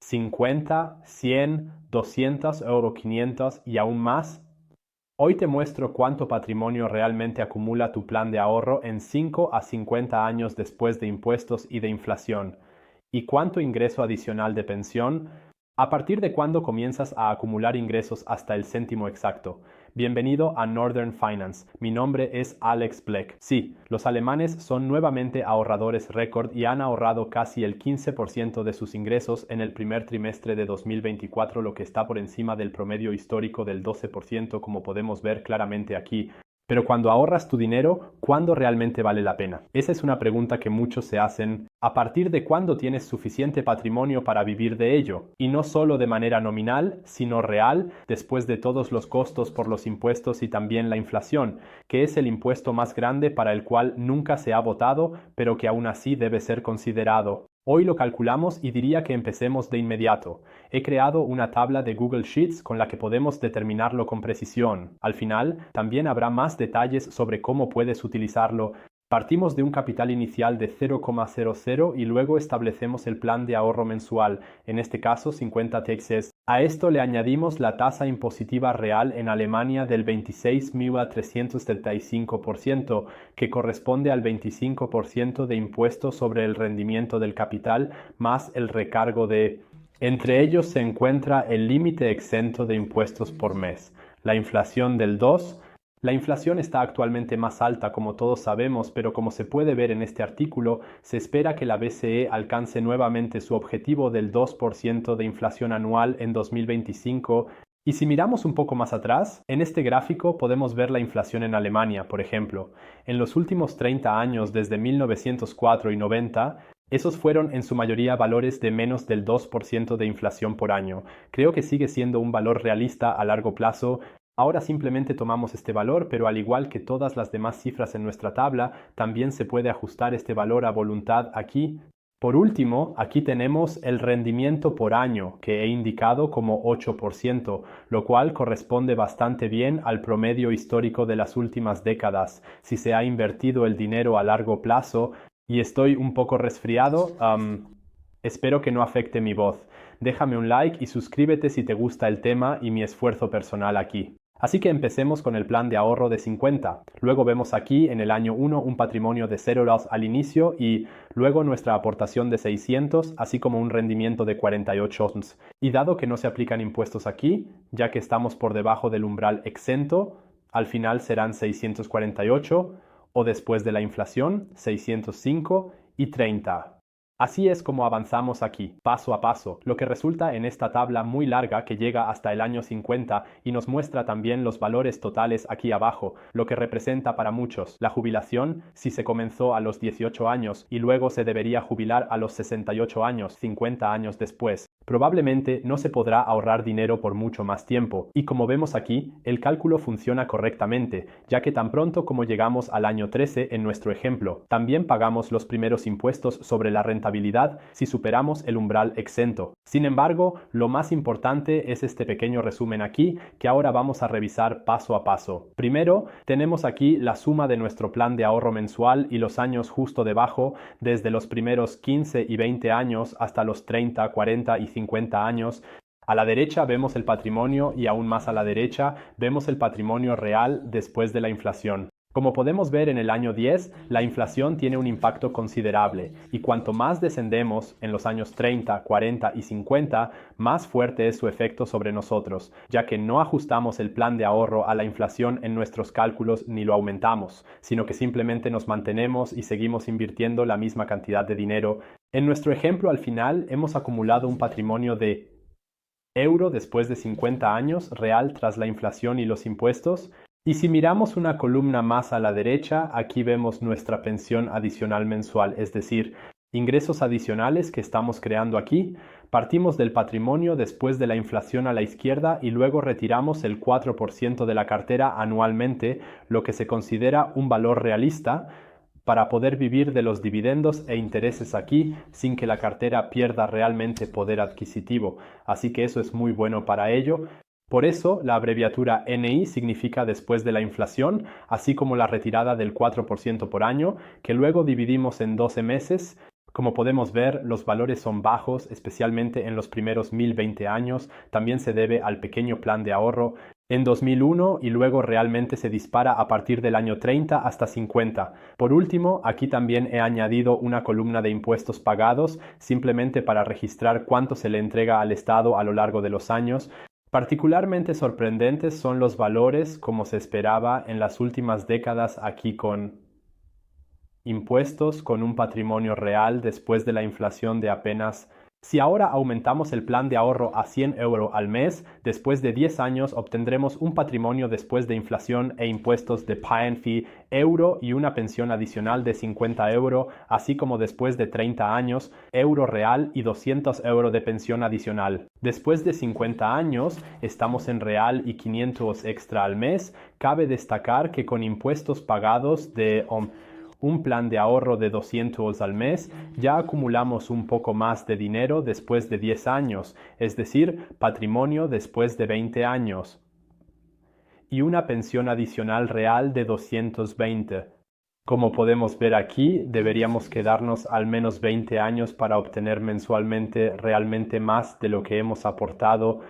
50, 100, 200 euro, 500 y aún más? Hoy te muestro cuánto patrimonio realmente acumula tu plan de ahorro en 5 a 50 años después de impuestos y de inflación, y cuánto ingreso adicional de pensión, a partir de cuándo comienzas a acumular ingresos hasta el céntimo exacto. Bienvenido a Northern Finance. Mi nombre es Alex Black. Sí, los alemanes son nuevamente ahorradores récord y han ahorrado casi el 15% de sus ingresos en el primer trimestre de 2024, lo que está por encima del promedio histórico del 12%, como podemos ver claramente aquí. Pero cuando ahorras tu dinero, ¿cuándo realmente vale la pena? Esa es una pregunta que muchos se hacen. ¿A partir de cuándo tienes suficiente patrimonio para vivir de ello? Y no solo de manera nominal, sino real, después de todos los costos por los impuestos y también la inflación, que es el impuesto más grande para el cual nunca se ha votado, pero que aún así debe ser considerado. Hoy lo calculamos y diría que empecemos de inmediato. He creado una tabla de Google Sheets con la que podemos determinarlo con precisión. Al final, también habrá más detalles sobre cómo puedes utilizarlo. Partimos de un capital inicial de 0,00 y luego establecemos el plan de ahorro mensual, en este caso 50 TXS. A esto le añadimos la tasa impositiva real en Alemania del 26.375%, que corresponde al 25% de impuesto sobre el rendimiento del capital más el recargo de... Entre ellos se encuentra el límite exento de impuestos por mes, la inflación del 2%. La inflación está actualmente más alta, como todos sabemos, pero como se puede ver en este artículo, se espera que la BCE alcance nuevamente su objetivo del 2% de inflación anual en 2025. Y si miramos un poco más atrás, en este gráfico podemos ver la inflación en Alemania, por ejemplo. En los últimos 30 años, desde 1904 y 90, esos fueron en su mayoría valores de menos del 2% de inflación por año. Creo que sigue siendo un valor realista a largo plazo. Ahora simplemente tomamos este valor, pero al igual que todas las demás cifras en nuestra tabla, también se puede ajustar este valor a voluntad aquí. Por último, aquí tenemos el rendimiento por año, que he indicado como 8%, lo cual corresponde bastante bien al promedio histórico de las últimas décadas. Si se ha invertido el dinero a largo plazo, y estoy un poco resfriado, espero que no afecte mi voz. Déjame un like y suscríbete si te gusta el tema y mi esfuerzo personal aquí. Así que empecemos con el plan de ahorro de 50. Luego vemos aquí en el año 1 un patrimonio de 0 euros al inicio y luego nuestra aportación de 600, así como un rendimiento de 48 euros. Y dado que no se aplican impuestos aquí, ya que estamos por debajo del umbral exento, al final serán 648 o después de la inflación 605 y 30. Así es como avanzamos aquí, paso a paso, lo que resulta en esta tabla muy larga que llega hasta el año 50 y nos muestra también los valores totales aquí abajo, lo que representa para muchos la jubilación si se comenzó a los 18 años y luego se debería jubilar a los 68 años, 50 años después. Probablemente no se podrá ahorrar dinero por mucho más tiempo, y como vemos aquí, el cálculo funciona correctamente, ya que tan pronto como llegamos al año 13 en nuestro ejemplo, también pagamos los primeros impuestos sobre la rentabilidad si superamos el umbral exento. Sin embargo, lo más importante es este pequeño resumen aquí, que ahora vamos a revisar paso a paso. Primero, tenemos aquí la suma de nuestro plan de ahorro mensual y los años justo debajo, desde los primeros 15 y 20 años hasta los 30, 40 y 50 años. A la derecha vemos el patrimonio y aún más a la derecha vemos el patrimonio real después de la inflación. Como podemos ver en el año 10, la inflación tiene un impacto considerable y cuanto más descendemos en los años 30, 40 y 50, más fuerte es su efecto sobre nosotros, ya que no ajustamos el plan de ahorro a la inflación en nuestros cálculos ni lo aumentamos, sino que simplemente nos mantenemos y seguimos invirtiendo la misma cantidad de dinero. En nuestro ejemplo, al final, hemos acumulado un patrimonio de euro después de 50 años real tras la inflación y los impuestos. Y si miramos una columna más a la derecha, aquí vemos nuestra pensión adicional mensual, es decir, ingresos adicionales que estamos creando aquí. Partimos del patrimonio después de la inflación a la izquierda y luego retiramos el 4% de la cartera anualmente, lo que se considera un valor realista, para poder vivir de los dividendos e intereses aquí sin que la cartera pierda realmente poder adquisitivo. Así que eso es muy bueno para ello. Por eso, la abreviatura NI significa después de la inflación, así como la retirada del 4% por año, que luego dividimos en 12 meses, Como podemos ver, los valores son bajos, especialmente en los primeros 1020 años. También se debe al pequeño plan de ahorro en 2001 y luego realmente se dispara a partir del año 30 hasta 50. Por último, aquí también he añadido una columna de impuestos pagados, simplemente para registrar cuánto se le entrega al Estado a lo largo de los años. Particularmente sorprendentes son los valores, como se esperaba en las últimas décadas aquí con impuestos con un patrimonio real después de la inflación de apenas. Si ahora aumentamos el plan de ahorro a 100 € al mes, después de 10 años obtendremos un patrimonio después de inflación e impuestos de PNFI euro y una pensión adicional de 50 €, así como después de 30 años, euro real y 200 € de pensión adicional. Después de 50 años, estamos en real y 500 extra al mes. Cabe destacar que con impuestos pagados de un plan de ahorro de 200 al mes, ya acumulamos un poco más de dinero después de 10 años, es decir, patrimonio después de 20 años. Y una pensión adicional real de 220. Como podemos ver aquí, deberíamos quedarnos al menos 20 años para obtener mensualmente realmente más de lo que hemos aportado.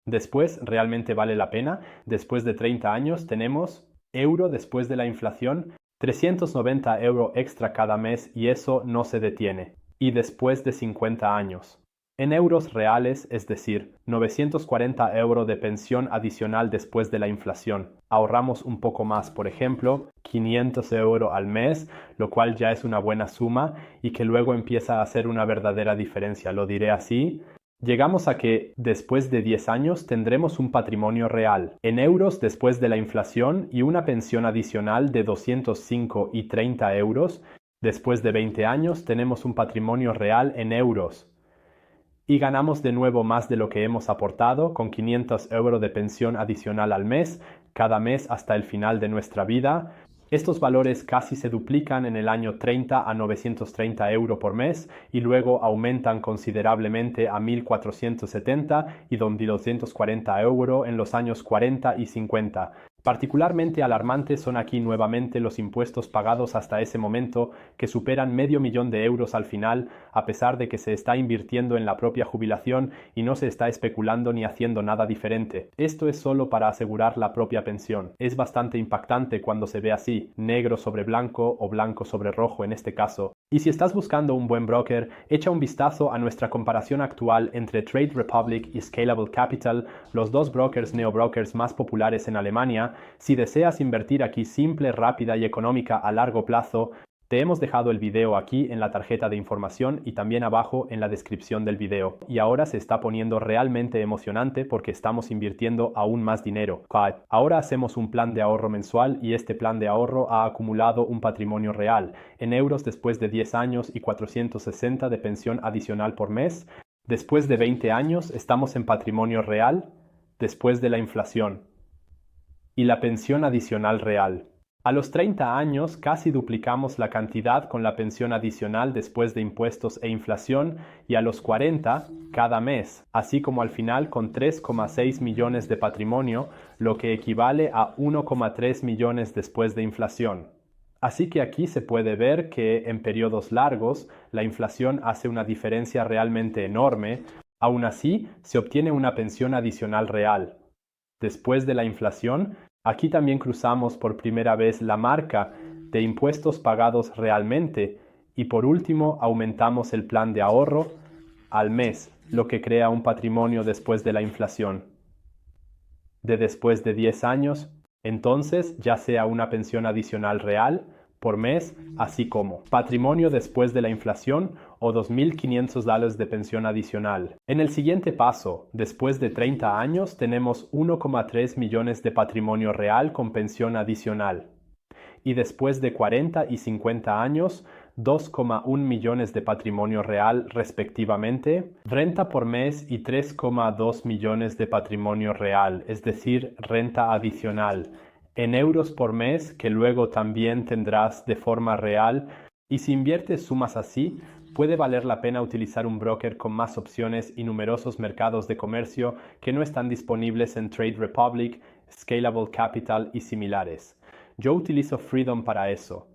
Después, realmente vale la pena. Después de 30 años tenemos euro después de la inflación, 390 € extra cada mes y eso no se detiene. Y después de 50 años. En euros reales, es decir, 940 € de pensión adicional después de la inflación. Ahorramos un poco más, por ejemplo, 500 € al mes, lo cual ya es una buena suma y que luego empieza a hacer una verdadera diferencia, lo diré así. Llegamos a que, después de 10 años, tendremos un patrimonio real, en euros después de la inflación y una pensión adicional de 205 y 30 €. Después de 20 años, tenemos un patrimonio real en euros. Y ganamos de nuevo más de lo que hemos aportado, con 500 € de pensión adicional al mes, cada mes hasta el final de nuestra vida. Estos valores casi se duplican en el año 30 a 930 € por mes y luego aumentan considerablemente a 1470 y 240 € en los años 40 y 50. Particularmente alarmantes son aquí nuevamente los impuestos pagados hasta ese momento, que superan $500,000 de euros al final, a pesar de que se está invirtiendo en la propia jubilación y no se está especulando ni haciendo nada diferente. Esto es solo para asegurar la propia pensión. Es bastante impactante cuando se ve así, negro sobre blanco o blanco sobre rojo en este caso. Y si estás buscando un buen broker, echa un vistazo a nuestra comparación actual entre Trade Republic y Scalable Capital, los dos brokers neobrokers más populares en Alemania. Si deseas invertir aquí simple, rápida y económica a largo plazo, te hemos dejado el video aquí en la tarjeta de información y también abajo en la descripción del video. Y ahora se está poniendo realmente emocionante porque estamos invirtiendo aún más dinero. Ahora hacemos un plan de ahorro mensual y este plan de ahorro ha acumulado un patrimonio real, en euros después de 10 años y 460 de pensión adicional por mes. Después de 20 años estamos en patrimonio real, después de la inflación. Y la pensión adicional real. A los 30 años casi duplicamos la cantidad con la pensión adicional después de impuestos e inflación y a los 40 cada mes, así como al final con 3,6 millones de patrimonio, lo que equivale a 1,3 millones después de inflación. Así que aquí se puede ver que en periodos largos la inflación hace una diferencia realmente enorme. Aún así, se obtiene una pensión adicional real. Después de la inflación, aquí también cruzamos por primera vez la marca de impuestos pagados realmente y por último aumentamos el plan de ahorro al mes, lo que crea un patrimonio después de la inflación. Después de 10 años, entonces ya sea una pensión adicional real por mes, así como patrimonio después de la inflación o $2,500 de pensión adicional. En el siguiente paso, después de 30 años, tenemos 1,3 millones de patrimonio real con pensión adicional. Y después de 40 y 50 años, 2,1 millones de patrimonio real respectivamente, renta por mes y 3,2 millones de patrimonio real, es decir, renta adicional, en euros por mes que luego también tendrás de forma real. Y si inviertes sumas así, puede valer la pena utilizar un broker con más opciones y numerosos mercados de comercio que no están disponibles en Trade Republic, Scalable Capital y similares. Yo utilizo Freedom para eso.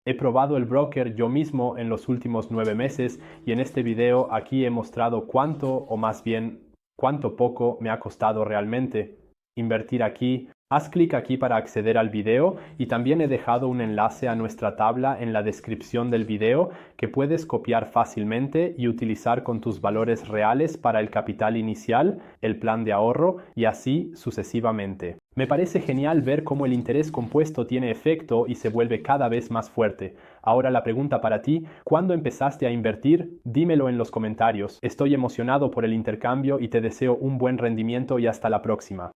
He probado el broker yo mismo en los últimos 9 meses y en este video aquí he mostrado cuánto, o más bien cuánto poco me ha costado realmente invertir aquí. Haz clic aquí para acceder al video y también he dejado un enlace a nuestra tabla en la descripción del video que puedes copiar fácilmente y utilizar con tus valores reales para el capital inicial, el plan de ahorro y así sucesivamente. Me parece genial ver cómo el interés compuesto tiene efecto y se vuelve cada vez más fuerte. Ahora la pregunta para ti, ¿cuándo empezaste a invertir? Dímelo en los comentarios. Estoy emocionado por el intercambio y te deseo un buen rendimiento y hasta la próxima.